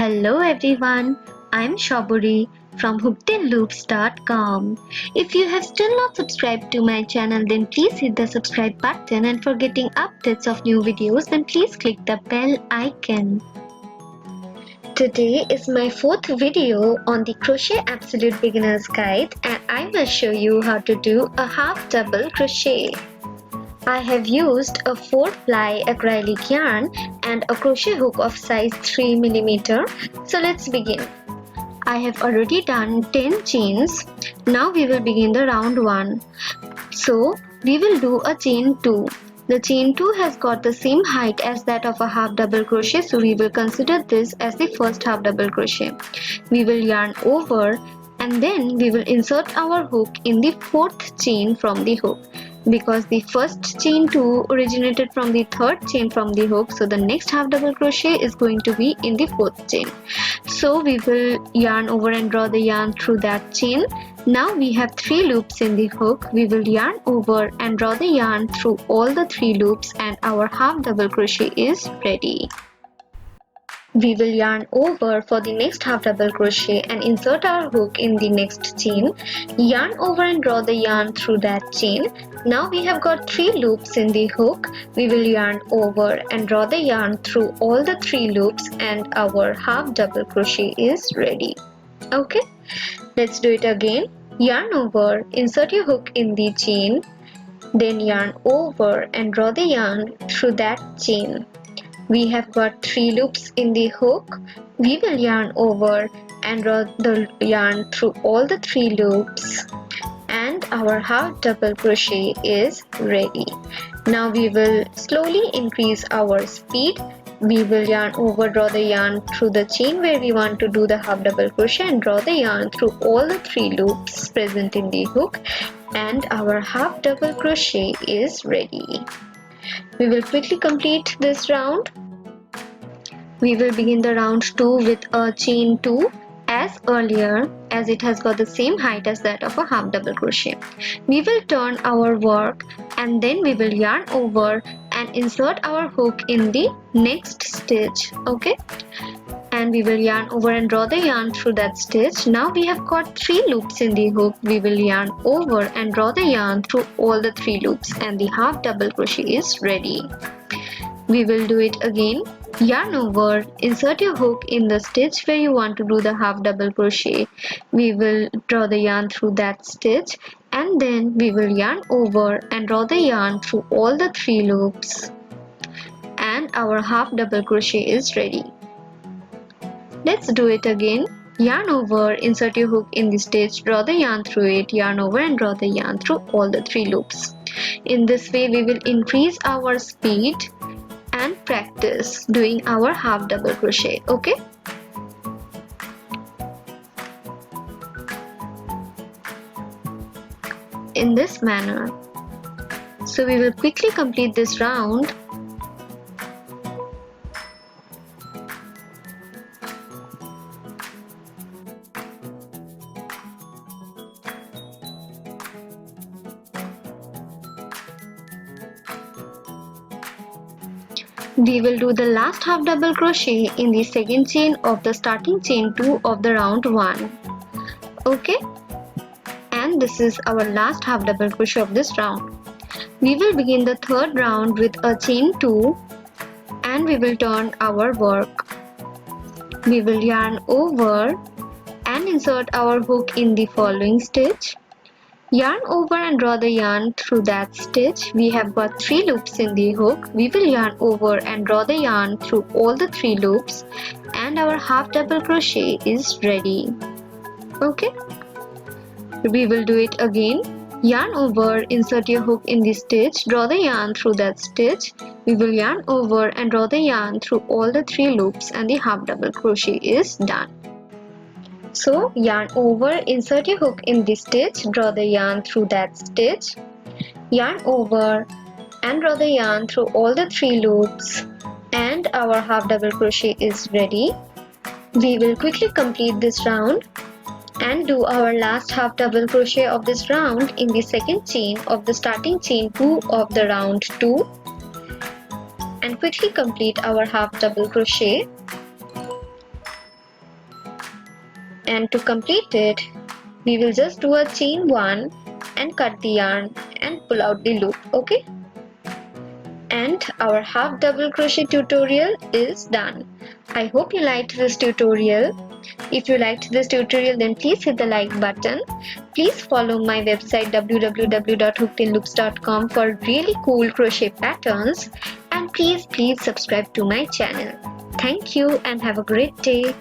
Hello everyone, I'm Shaburi from hookedinloops.com. If you have still not subscribed to my channel, then please hit the subscribe button, and for getting updates of new videos, then please click the bell icon. Today is my fourth video on the Crochet Absolute Beginner's Guide, and I will show you how to do a half double crochet. I have used a 4-ply acrylic yarn and a crochet hook of size 3 mm. So let's begin. I have already done 10 chains. Now we will begin the round 1. So we will do a chain 2. The chain 2 has got the same height as that of a half double crochet, so we will consider this as the first half double crochet. We will yarn over and then we will insert our hook in the 4th chain from the hook. Because the first chain 2 originated from the 3rd chain from the hook, so the next half double crochet is going to be in the 4th chain. So we will yarn over and draw the yarn through that chain. Now we have 3 loops in the hook. We will yarn over and draw the yarn through all the 3 loops, and our half double crochet is ready. We will yarn over for the next half double crochet and insert our hook in the next chain, yarn over and draw the yarn through that chain. Now we have got 3 loops in the hook. We will yarn over and draw the yarn through all the 3 loops, and our half double crochet is ready. Okay, let's do it again. Yarn over, insert your hook in the chain, then yarn over and draw the yarn through that chain. We have got 3 loops in the hook. We will yarn over and draw the yarn through all the 3 loops, and our half double crochet is ready. Now we will slowly increase our speed. We will yarn over, draw the yarn through the chain where we want to do the half double crochet, and draw the yarn through all the 3 loops present in the hook, and our half double crochet is ready. We will quickly complete this round. We will begin the round 2 with a chain 2 as earlier, as it has got the same height as that of a half double crochet. We will turn our work and then we will yarn over and insert our hook in the next stitch. Okay, and we will yarn over and draw the yarn through that stitch. Now we have got 3 loops in the hook. We will yarn over and draw the yarn through all the 3 loops, and the half double crochet is ready. We will do it again. Yarn over, insert your hook in the stitch where you want to do the half double crochet. We will draw the yarn through that stitch, and then we will yarn over and draw the yarn through all the 3 loops, and our half double crochet is ready. Let's do it again. Yarn over, insert your hook in the stitch, draw the yarn through it, yarn over and draw the yarn through all the 3 loops. In this way we will increase our speed and practice doing our half double crochet. Okay, in this manner. So we will quickly complete this round. We will do the last half double crochet in the second chain of the starting chain 2 of the round 1. Okay, and this is our last half double crochet of this round. We will begin the 3rd round with a chain 2, and we will turn our work. We will yarn over and insert our hook in the following stitch. Yarn over and draw the yarn through that stitch. We have got 3 loops in the hook. We will yarn over and draw the yarn through all the 3 loops, and our half double crochet is ready. Okay, we will do it again. Yarn over, insert your hook in the stitch, draw the yarn through that stitch. We will yarn over and draw the yarn through all the 3 loops, and the half double crochet is done. So yarn over, insert your hook in the stitch, draw the yarn through that stitch, yarn over and draw the yarn through all the 3 loops, and our half double crochet is ready. We will quickly complete this round and do our last half double crochet of this round in the second chain of the starting chain 2 of the round 2, and quickly complete our half double crochet. And to complete it, we will just do a chain 1 and cut the yarn and pull out the loop. Okay, and our half double crochet tutorial is done. I hope you liked this tutorial. If you liked this tutorial, then please hit the like button. Please follow my website www.hookedinloops.com for really cool crochet patterns, and please subscribe to my channel. Thank you and have a great day.